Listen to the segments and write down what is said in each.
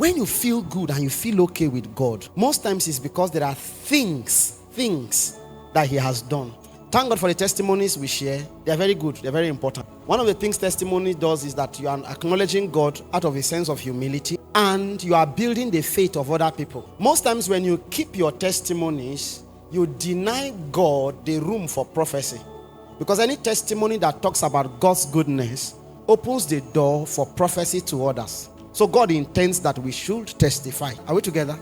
when you feel good and you feel okay with God, most times it's because there are things that He has done. Thank God for the testimonies we share. They are very good. They are very important. One of the things testimony does is that you are acknowledging God out of a sense of humility, and you are building the faith of other people. Most times when you keep your testimonies, you deny God the room for prophecy. Because any testimony that talks about God's goodness opens the door for prophecy to others. So God intends that we should testify. Are we together?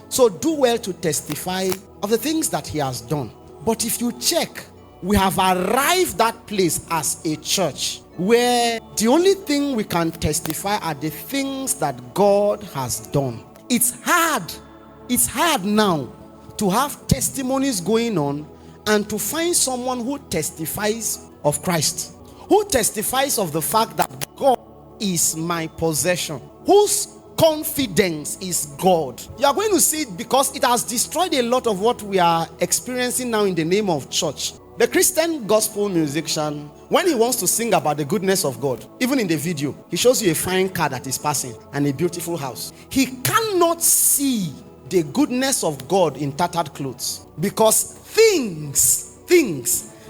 So do well to testify of the things that He has done. But if you check, we have arrived that place as a church where the only thing we can testify are the things that God has done. It's hard now to have testimonies going on and to find someone who testifies of Christ, who testifies of the fact that God is my possession, whose confidence is God. You are going to see it because it has destroyed a lot of what we are experiencing now in the name of church. The Christian gospel musician, when he wants to sing about the goodness of God, even in the video, he shows you a fine car that is passing and a beautiful house. He cannot see the goodness of God in tattered clothes because things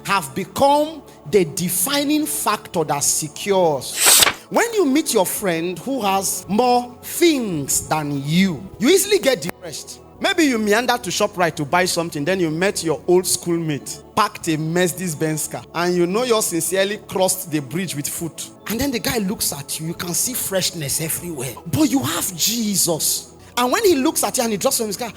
have become the defining factor that secures. When you meet your friend who has more things than you easily get depressed. Maybe you meandered to ShopRite to buy something, then you met your old schoolmate, parked a Mercedes-Benz car, and you know you sincerely crossed the bridge with foot. And then the guy looks at you, you can see freshness everywhere. But you have Jesus. And when he looks at you and he drops from his car,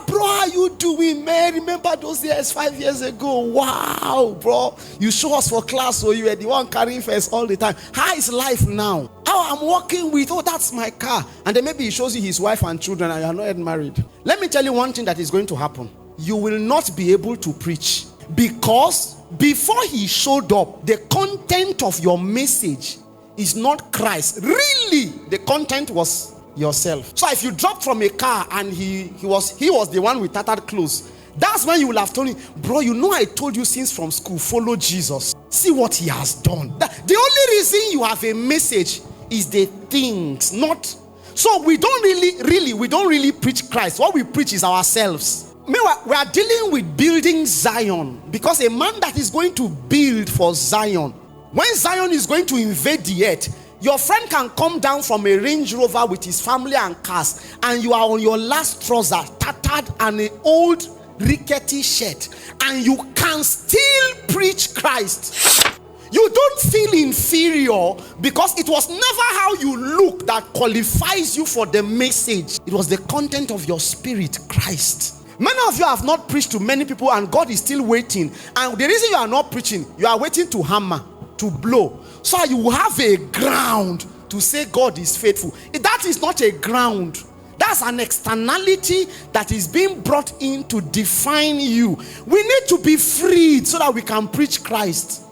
bro, how you doing, man? Remember those years 5 years ago? Wow, bro. You show us for class, so you were the one carrying first all the time. How is life now? How I'm working with, that's my car. And then maybe he shows you his wife and children and you are not yet married. Let me tell you one thing that is going to happen. You will not be able to preach because before he showed up, the content of your message is not Christ. Really, the content was yourself. So if you dropped from a car and he was the one with tattered clothes, that's when you will have told him, bro, you know I told you since from school, follow Jesus. See what he has done. The only reason you have a message is the things, not. So we don't really preach Christ. What we preach is ourselves. Meanwhile, we are dealing with building Zion because a man that is going to build for Zion, when Zion is going to invade the earth, your friend can come down from a Range Rover with his family and cars, and you are on your last trouser, tattered, and an old rickety shirt, and you can still preach Christ. You don't feel inferior because it was never how you look that qualifies you for the message. It was the content of your spirit, Christ. Many of you have not preached to many people and God is still waiting. And the reason you are not preaching, you are waiting to hammer, to blow. So you have a ground to say God is faithful. That is not a ground. That's an externality that is being brought in to define you. We need to be freed so that we can preach Christ.